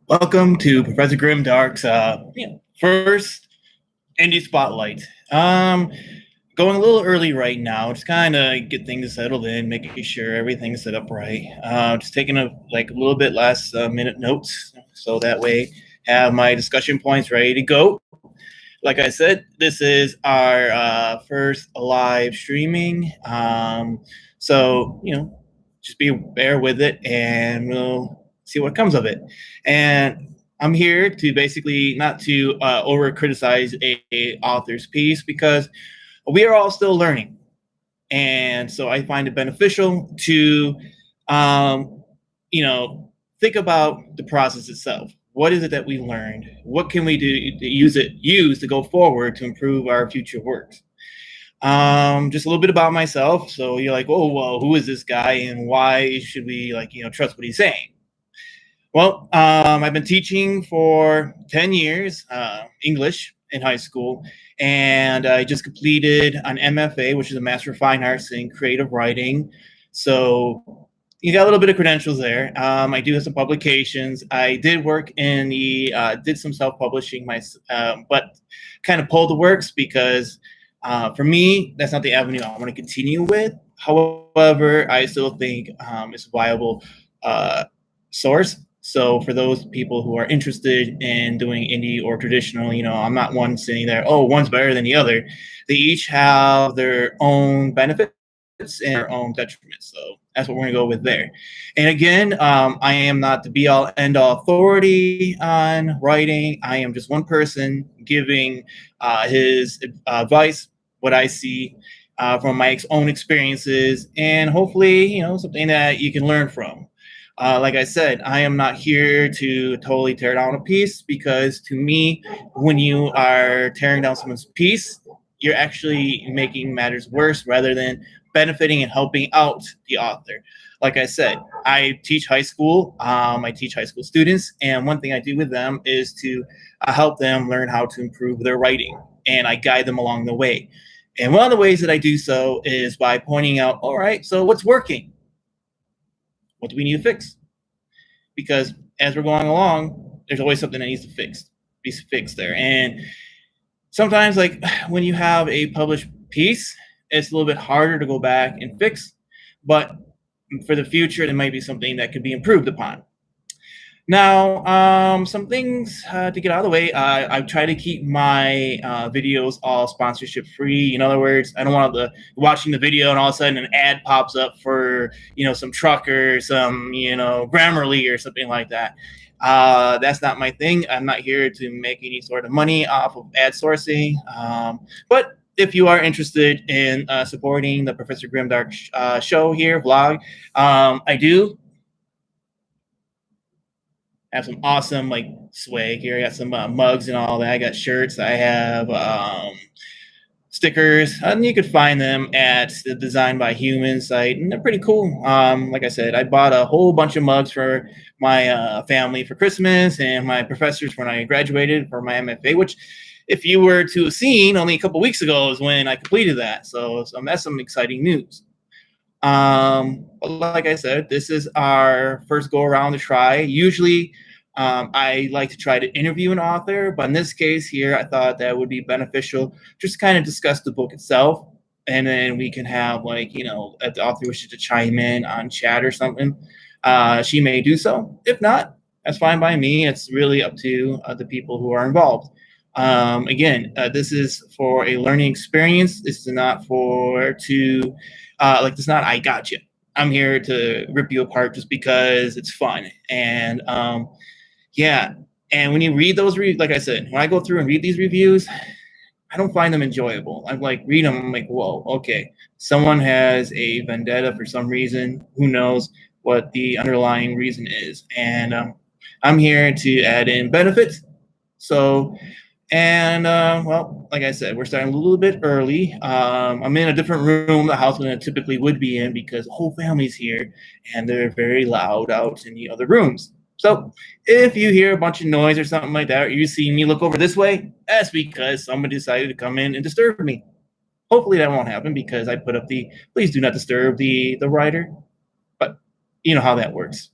Welcome to Professor Grimdark's first indie spotlight. Going a little early right now, just kind of get things settled in, making sure everything's set up right. Just taking a little bit last minute notes, so that way have my discussion points ready to go. Like I said, this is our first live streaming, so just bear with it, and we'll see what comes of it. And I'm here to basically not to over criticize a author's piece because we are all still learning, and so I find it beneficial to um, think about the process itself. What is it that we learned? What can we do to use to go forward to improve our future works? Just a little bit about myself. So you're like, oh well, who is this guy and why should we trust what he's saying? Well, I've been teaching for 10 years, English in high school, and I just completed an MFA, which is a Master of Fine Arts in Creative Writing. So you got a little bit of credentials there. I do have some publications. I did work in did some self-publishing, but kind of pulled the works because for me, that's not the avenue I want to continue with. However, I still think it's a viable source. So for those people who are interested in doing indie or traditional, I'm not one sitting there, oh, one's better than the other. They each have their own benefits and their own detriments. So that's what we're going to go with there. And again, I am not the be all end all authority on writing. I am just one person giving his advice, what I see from my own experiences, and hopefully, something that you can learn from. Like I said, I am not here to totally tear down a piece because to me, when you are tearing down someone's piece, you're actually making matters worse rather than benefiting and helping out the author. Like I said, I teach high school. I teach high school students, and one thing I do with them is to help them learn how to improve their writing, and I guide them along the way. And one of the ways that I do so is by pointing out, all right, so what's working? What do we need to fix? Because as we're going along, there's always something that needs to be fixed there. And sometimes, like when you have a published piece, it's a little bit harder to go back and fix, but for the future, there might be something that could be improved upon. Now, some things to get out of the way. I try to keep my videos all sponsorship free. In other words, I don't want watching the video and all of a sudden an ad pops up for some truck or some Grammarly or something like that. That's not my thing. I'm not here to make any sort of money off of ad sourcing. But if you are interested in supporting the Professor Grimdark show here, vlog, I do have some awesome swag here. I got some mugs and all that. I got shirts. I have stickers, and you could find them at the Design by Human site, and they're pretty cool. Like I said, I bought a whole bunch of mugs for my family for Christmas and my professors when I graduated for my MFA, which if you were to have seen only a couple weeks ago is when I completed that. So that's some exciting news. Like I said, this is our first go around to try. Usually, I like to try to interview an author, but in this case here, I thought that would be beneficial just to kind of discuss the book itself, and then we can have if the author wishes to chime in on chat or something, she may do so. If not, that's fine by me. It's really up to the people who are involved. Again, this is for a learning experience. This is not it's not I got you. I'm here to rip you apart just because it's fun. And yeah, and when you read those, like I said, when I go through and read these reviews, I don't find them enjoyable. I'm like, read them, I'm like, whoa, okay. Someone has a vendetta for some reason. Who knows what the underlying reason is? And I'm here to add in benefits. So, and well, like I said, we're starting a little bit early. I'm in a different room, the house than I typically would be in because the whole family's here and they're very loud out in the other rooms. So if you hear a bunch of noise or something like that, or you see me look over this way, that's because somebody decided to come in and disturb me. Hopefully that won't happen because I put up the please do not disturb the writer. But you know how that works.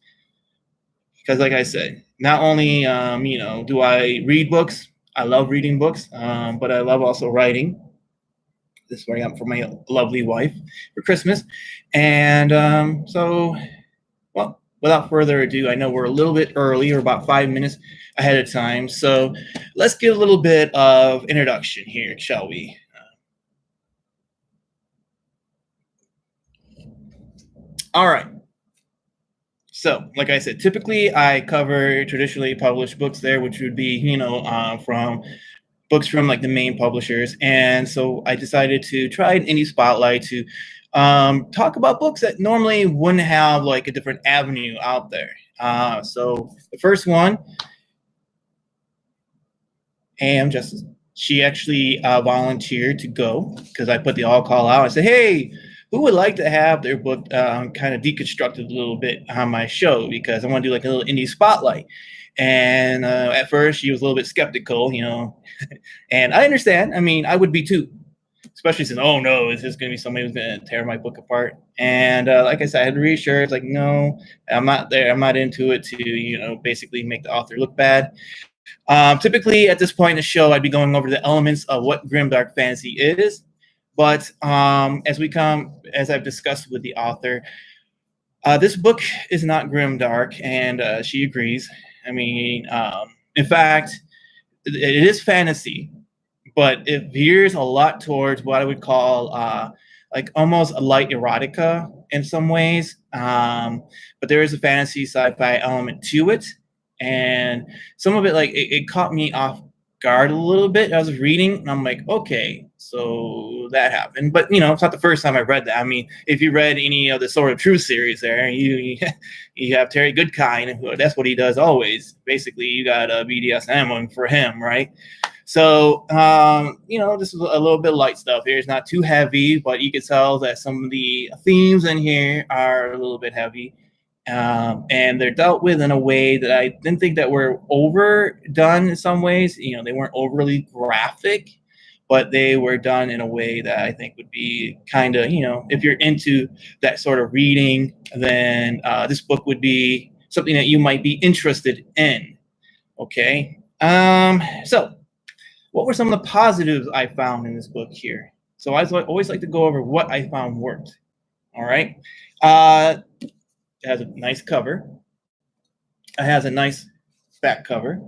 because like I said, not only do I read books, I love reading books, but I love also writing. This is what I got for my lovely wife for Christmas, and well, without further ado, I know we're a little bit early, or about 5 minutes ahead of time, so let's get a little bit of introduction here, shall we? All right. So, like I said, typically I cover traditionally published books there, which would be, from books from like the main publishers. And so I decided to try an indie spotlight to talk about books that normally wouldn't have like a different avenue out there. So the first one, Am Justice, she actually volunteered to go because I put the all call out. I said, hey, who would like to have their book kind of deconstructed a little bit on my show, because I want to do like a little indie spotlight. And at first she was a little bit skeptical, and I understand. I mean, I would be too, especially since, oh no, is this going to be somebody who's going to tear my book apart? And like I said, I had to reassure. It's like, no, I'm not there. I'm not into it to, basically make the author look bad. Typically, at this point in the show, I'd be going over the elements of what grimdark fantasy is. But as I've discussed with the author, this book is not grimdark, and she agrees. I mean, in fact, it is fantasy, but it veers a lot towards what I would call like almost a light erotica in some ways. But there is a fantasy sci-fi element to it, and some of it, like it caught me off guard a little bit. I was reading, and I'm like, okay, so that happened. But it's not the first time I read that. I mean, if you read any of the Sword of Truth series, there you have Terry Goodkind. That's what he does always. Basically, you got a BDSM one for him, right? So, this is a little bit light stuff here. It's not too heavy, but you can tell that some of the themes in here are a little bit heavy. And they're dealt with in a way that I didn't think that were overdone in some ways. They weren't overly graphic, but they were done in a way that I think would be kind of, if you're into that sort of reading, then this book would be something that you might be interested in. Okay. So what were some of the positives I found in this book here? So I always like to go over what I found worked. All right. It has a nice cover. It has a nice back cover.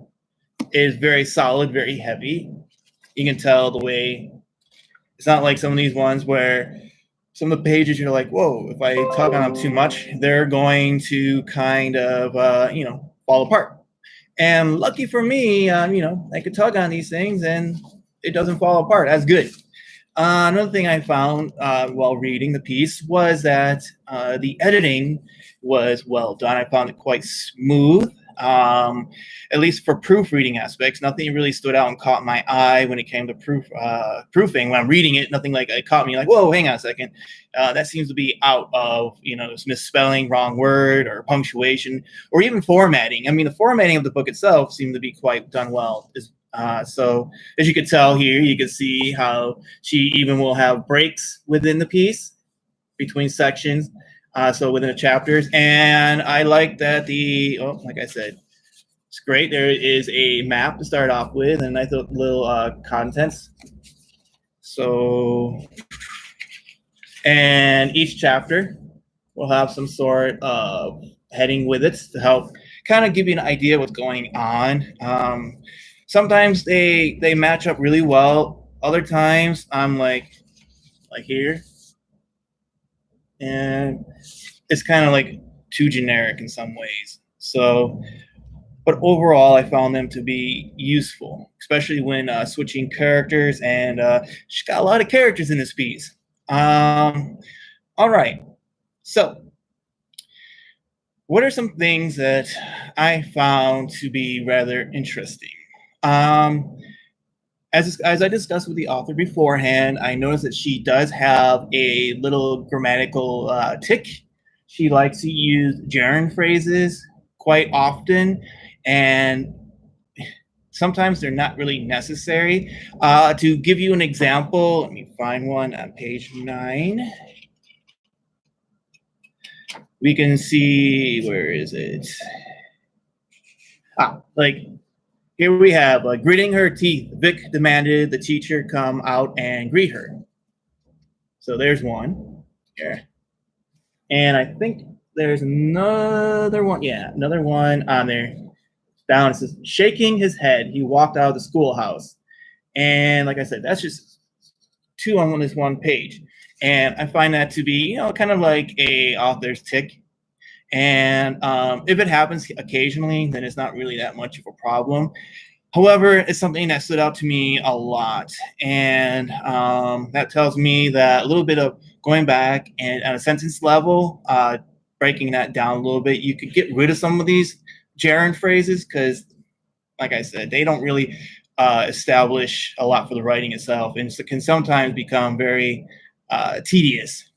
It is very solid, very heavy. You can tell the way, it's not like some of these ones where some of the pages you're like, whoa, if I tug on them too much, they're going to kind of, fall apart. And lucky for me, I could tug on these things and it doesn't fall apart. That's good. Another thing I found while reading the piece was that the editing was well done. I found it quite smooth, at least for proofreading aspects. Nothing really stood out and caught my eye when it came to proofing. When I'm reading it, nothing like it caught me like, whoa, hang on a second. That seems to be out of, misspelling, wrong word, or punctuation, or even formatting. I mean, the formatting of the book itself seemed to be quite done well. So as you can tell here, you can see how she even will have breaks within the piece between sections. So within the chapters. And I like that like I said, it's great. There is a map to start off with and nice little contents. So, and each chapter will have some sort of heading with it to help kind of give you an idea of what's going on. Sometimes they match up really well. Other times I'm like here, and it's kind of like too generic in some ways. So, but overall, I found them to be useful, especially when switching characters. And she's got a lot of characters in this piece. All right. So, what are some things that I found to be rather interesting? As I discussed with the author beforehand, I noticed that she does have a little grammatical tick. She likes to use gerund phrases quite often, and sometimes they're not really necessary. To give you an example, let me find one on page 9. We can see, where is it? Like here we have gritting her teeth. Vic demanded the teacher come out and greet her. So there's one here. And I think there's another one. Yeah, another one on there. Down, it says, shaking his head, he walked out of the schoolhouse. And like I said, that's just two on this one page. And I find that to be, kind of like a author's tick. And if it happens occasionally, then it's not really that much of a problem. However, it's something that stood out to me a lot. And that tells me that a little bit of going back and on a sentence level, breaking that down a little bit, you could get rid of some of these gerund phrases because, like I said, they don't really establish a lot for the writing itself, and so can sometimes become very tedious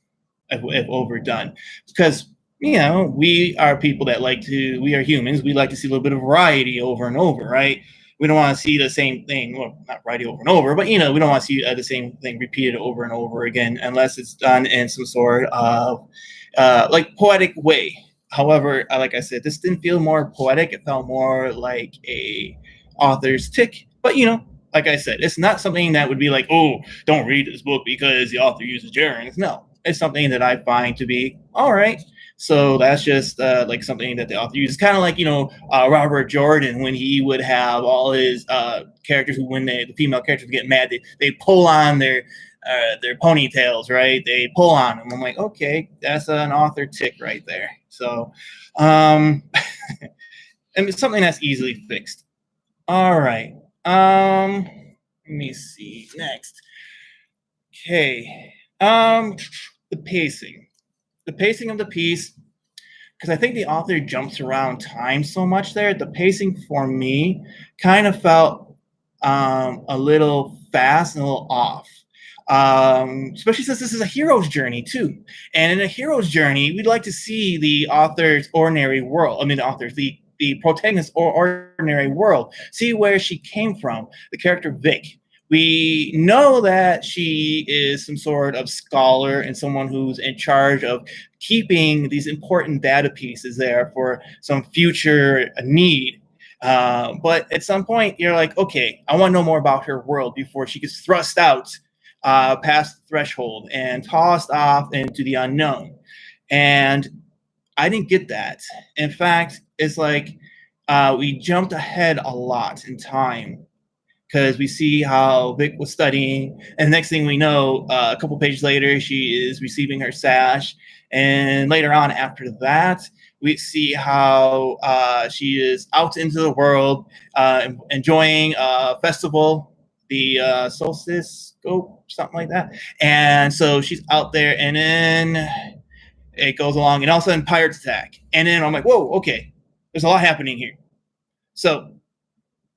if overdone. Because we are people that we are humans. We like to see a little bit of variety over and over, right? We don't want to see the same thing, well, not variety over and over, but we don't want to see the same thing repeated over and over again unless it's done in some sort of poetic way. However, like I said, this didn't feel more poetic. It felt more like a author's tick. But like I said, it's not something that would be like, oh, don't read this book because the author uses gerunds. No, it's something that I find to be all right. So that's just like something that the author uses. Kind of like Robert Jordan, when he would have all his characters who, when the female characters get mad, they pull on their ponytails, right? They pull on them. I'm like, okay, that's an author tick right there. So, and it's something that's easily fixed. All right. Let me see next. Okay. The pacing of the piece, because I think the author jumps around time so much there. The pacing for me kind of felt a little fast and a little off. Especially since this is a hero's journey too. And in a hero's journey, we'd like to see the author's ordinary world. I mean, the protagonist's ordinary world. See where she came from. The character Vic. We know that she is some sort of scholar and someone who's in charge of keeping these important data pieces there for some future need. But at some point, you're like, okay, I want to know more about her world before she gets thrust out past the threshold and tossed off into the unknown. And I didn't get that. In fact, it's like we jumped ahead a lot in time because we see how Vic was studying, and the next thing we know, a couple pages later, she is receiving her sash. And later on, after that, we see how she is out into the world, enjoying a festival, the Solstice Scope, something like that. And so she's out there, and then it goes along, and all of a sudden, pirates attack. And then I'm like, whoa, okay, there's a lot happening here. So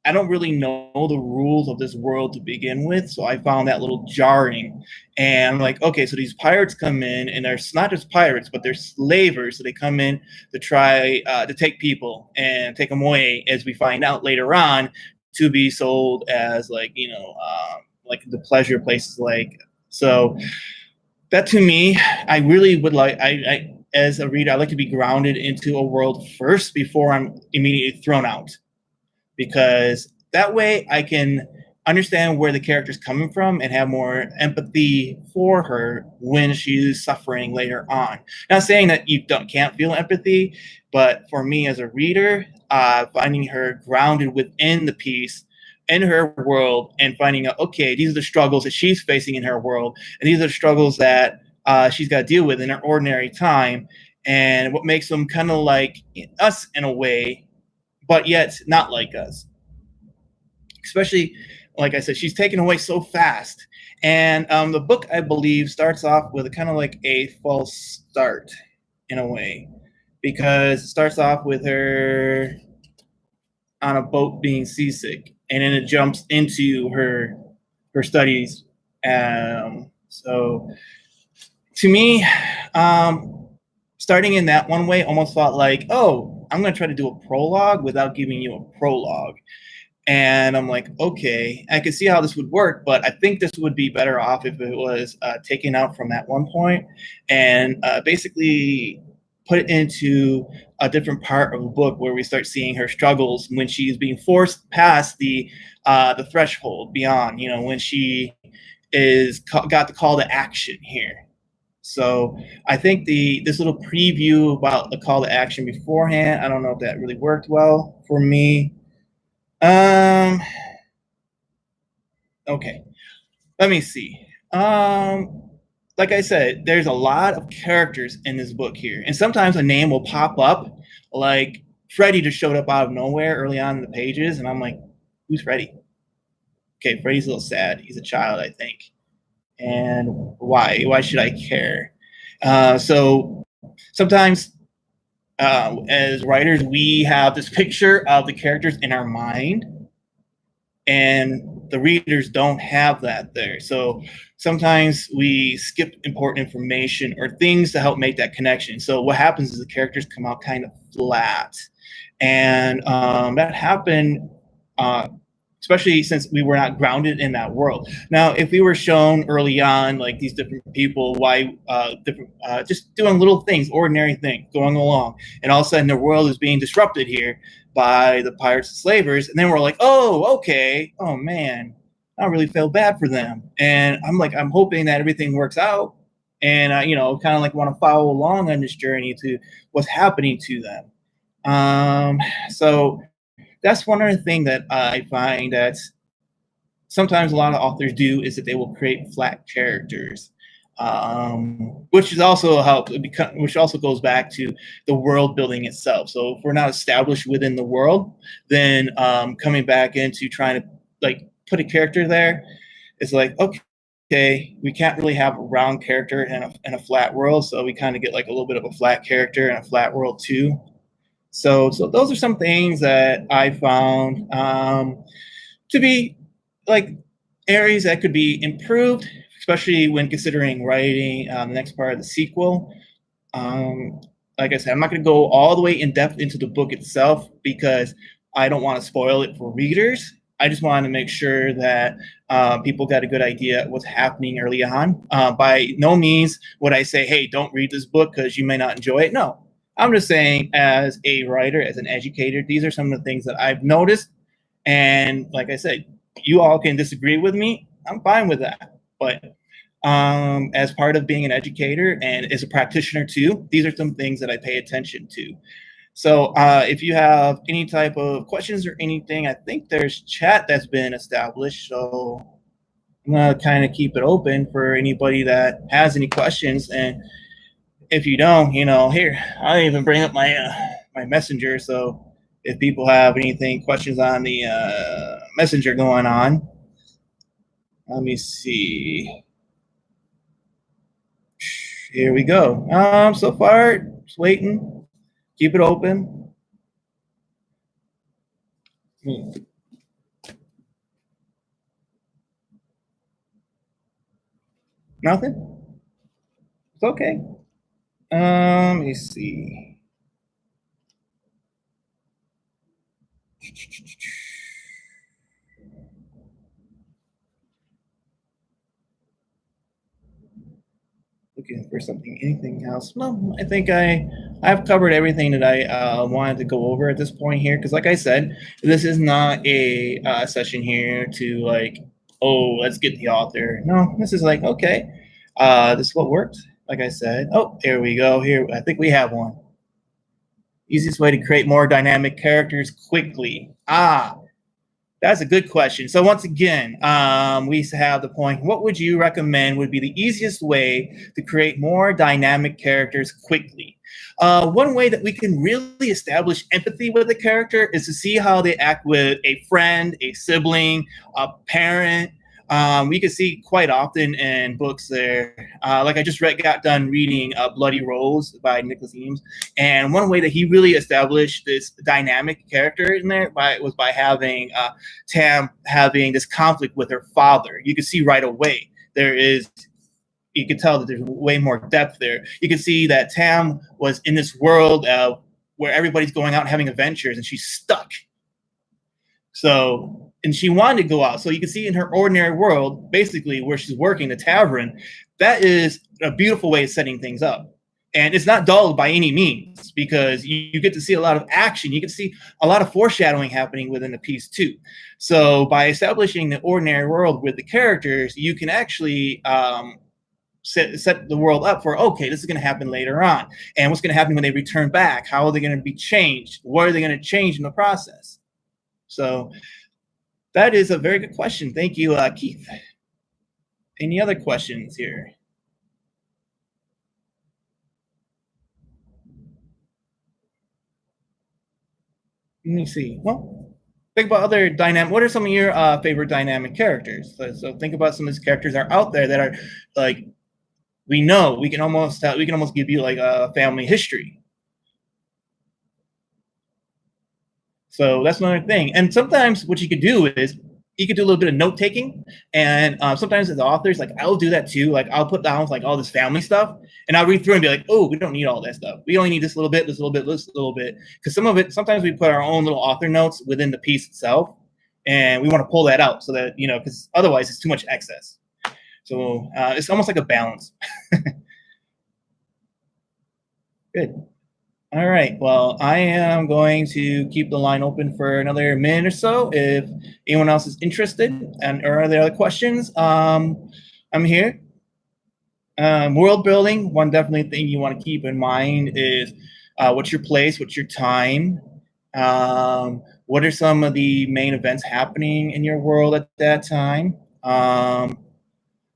I don't really know the rules of this world to begin with, so I found that a little jarring. And I'm like, okay, so these pirates come in, and they're not just pirates, but they're slavers. So they come in to try to take people and take them away, as we find out later on, to be sold as like the pleasure places. So that to me, I really would like. I as a reader, I like to be grounded into a world first before I'm immediately thrown out. Because that way I can understand where the character's coming from and have more empathy for her when she's suffering later on. Not saying that you can't feel empathy, but for me as a reader, finding her grounded within the piece, in her world, and finding out, okay, these are the struggles that she's facing in her world, and these are the struggles that she's got to deal with in her ordinary time, and what makes them kind of like us in a way, but yet not like us. Especially, like I said, she's taken away so fast. And the book, I believe, starts off with kind of like a false start in a way, because it starts off with her on a boat being seasick, and then it jumps into her studies. So to me, starting in that one way almost felt like, oh, I'm going to try to do a prologue without giving you a prologue. And I'm like, okay, I can see how this would work, but I think this would be better off if it was taken out from that one point and basically put it into a different part of the book where we start seeing her struggles when she's being forced past the threshold beyond, when she got the call to action here. So I think this little preview about the call to action beforehand, I don't know if that really worked well for me. Okay, let me see. Like I said, there's a lot of characters in this book here, and sometimes a name will pop up, like Freddy just showed up out of nowhere early on in the pages, and I'm like, who's Freddy? Okay, Freddy's a little sad. He's a child, I think. And why? Why should I care? So sometimes, as writers, we have this picture of the characters in our mind, and the readers don't have that there. So sometimes we skip important information or things to help make that connection. So what happens is the characters come out kind of flat, and that happened. Especially since we were not grounded in that world. Now, if we were shown early on, like these different people, just doing little things, ordinary things, going along, and all of a sudden the world is being disrupted here by the pirates and slavers, and then we're like, oh, okay, oh man, I really feel bad for them, and I'm hoping that everything works out, and I, kind of like want to follow along on this journey to what's happening to them. So that's one other thing that I find that sometimes a lot of authors do is that they will create flat characters, which is also which also goes back to the world building itself. So if we're not established within the world, then coming back into trying to like put a character there, it's like, okay, we can't really have a round character in a flat world, so we kind of get like a little bit of a flat character in a flat world too. So those are some things that I found to be like areas that could be improved, especially when considering writing the next part of the sequel. Like I said, I'm not going to go all the way in depth into the book itself because I don't want to spoil it for readers. I just wanted to make sure that people got a good idea of what's happening early on. By no means would I say, hey, don't read this book because you may not enjoy it. No. I'm just saying, as a writer, as an educator, these are some of the things that I've noticed. And like I said, you all can disagree with me. I'm fine with that. But as part of being an educator and as a practitioner too, these are some things that I pay attention to. So if you have any type of questions or anything, I think there's chat that's been established. So I'm going to kind of keep it open for anybody that has any questions. And if you don't, here, I'll even bring up my my messenger. So if people have questions on the messenger going on, let me see. Here we go. So far, just waiting. Keep it open. Nothing? It's okay. Let me see. Looking for anything else? No, I think I've covered everything that I wanted to go over at this point here. Because, like I said, this is not a session here to like, oh, let's get the author. No, this is like, okay, this is what worked. Like I said, oh, here we go. Here, I think we have one. Easiest way to create more dynamic characters quickly. That's a good question. So once again, we have the point. What would you recommend would be the easiest way to create more dynamic characters quickly? One way that we can really establish empathy with a character is to see how they act with a friend, a sibling, a parent. We can see quite often in books there. Like I just got done reading Bloody Rose by Nicholas Eames. And one way that he really established this dynamic character in there was by having Tam having this conflict with her father. You can see right away you can tell that there's way more depth there. You can see that Tam was in this world where everybody's going out and having adventures and she's stuck. So, and she wanted to go out. So you can see in her ordinary world, basically where she's working, the tavern, that is a beautiful way of setting things up. And it's not dull by any means, because you get to see a lot of action. You get to see a lot of foreshadowing happening within the piece too. So by establishing the ordinary world with the characters, you can actually set the world up for, okay, this is going to happen later on, and what's going to happen when they return back. How are they going to be changed? What are they going to change in the process? So that is a very good question. Thank you, Keith. Any other questions here? Let me see. Well, think about other dynamic. What are some of your favorite dynamic characters? So think about some of these characters that are out there that are like, we know we can almost give you like a family history. So that's another thing. And sometimes what you could do is you could do a little bit of note taking, and sometimes as authors, like I'll do that too. Like I'll put down like all this family stuff, and I'll read through and be like, oh, we don't need all that stuff. We only need this little bit, this little bit, this little bit, because some of it, sometimes we put our own little author notes within the piece itself, and we want to pull that out so that, you know, because otherwise it's too much excess. So it's almost like a balance. Good. All right. Well, I am going to keep the line open for another minute or so. If anyone else is interested, and or are there other questions? I'm here. World building. One definitely thing you want to keep in mind is what's your place, what's your time, what are some of the main events happening in your world at that time.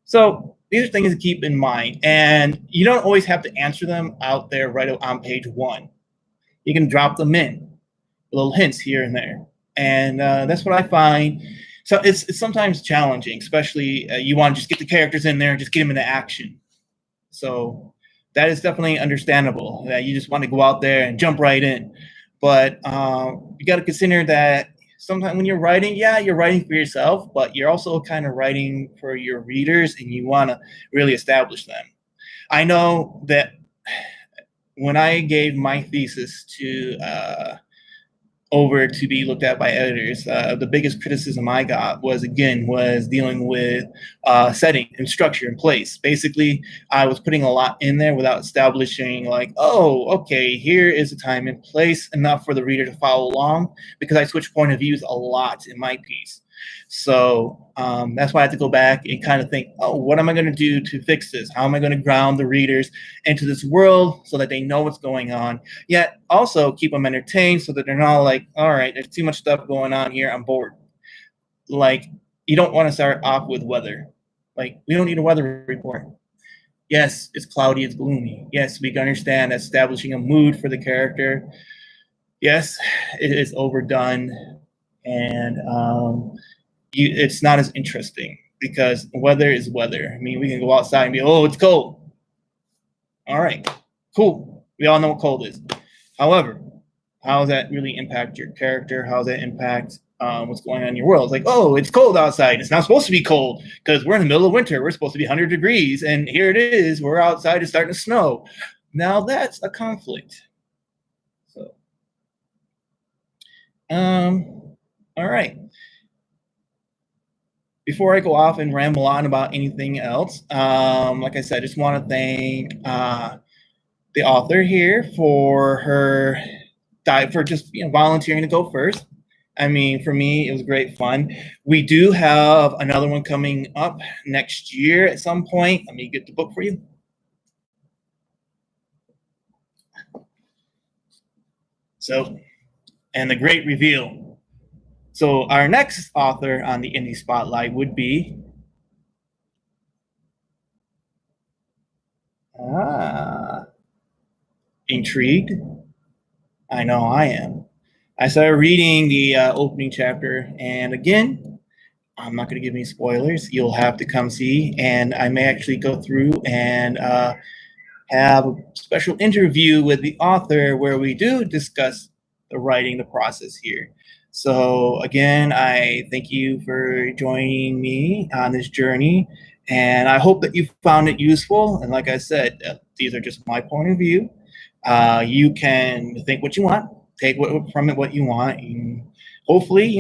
So these are things to keep in mind, and you don't always have to answer them out there right on page one. You can drop them in, little hints here and there, and that's what I find. So it's sometimes challenging, especially you want to just get the characters in there and just get them into action. So that is definitely understandable that you just want to go out there and jump right in. But you got to consider that sometimes when you're writing, yeah, you're writing for yourself, but you're also kind of writing for your readers, and you want to really establish them. I know that when I gave my thesis to over to be looked at by editors, the biggest criticism I got was dealing with setting and structure in place. Basically, I was putting a lot in there without establishing like, oh, okay, here is a time and place enough for the reader to follow along, because I switch point of views a lot in my piece. So that's why I had to go back and kind of think, oh, what am I going to do to fix this? How am I going to ground the readers into this world so that they know what's going on, yet also keep them entertained so that they're not like, all right, there's too much stuff going on here, I'm bored. Like, you don't want to start off with weather. Like, we don't need a weather report. Yes, it's cloudy, it's gloomy. Yes, we can understand establishing a mood for the character. Yes, it is overdone, and it's not as interesting, because weather is weather. I mean, we can go outside and be, oh, it's cold. All right, cool. We all know what cold is. However, how does that really impact your character? How does that impact what's going on in your world? It's like, oh, it's cold outside. It's not supposed to be cold because we're in the middle of winter. We're supposed to be 100 degrees, and here it is. We're outside. It's starting to snow. Now that's a conflict. So, all right. Before I go off and ramble on about anything else, like I said, I just want to thank the author here for just volunteering to go first. I mean, for me, it was great fun. We do have another one coming up next year at some point. Let me get the book for you. So, and the great reveal. So our next author on the Indie Spotlight would be intrigued? I know I am. I started reading the opening chapter, and again, I'm not going to give any spoilers. You'll have to come see, and I may actually go through and have a special interview with the author where we do discuss the writing, the process here. So again, I thank you for joining me on this journey, and I hope that you found it useful. And like I said, these are just my point of view. You can think what you want, take from it what you want, and hopefully,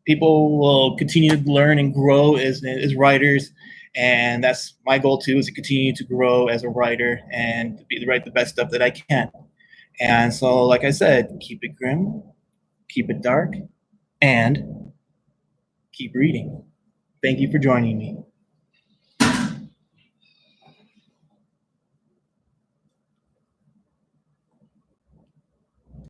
people will continue to learn and grow as writers, And that's my goal too, is to continue to grow as a writer and to write the best stuff that I can. And so, like I said, keep it grim, keep it dark, and keep reading. Thank you for joining me.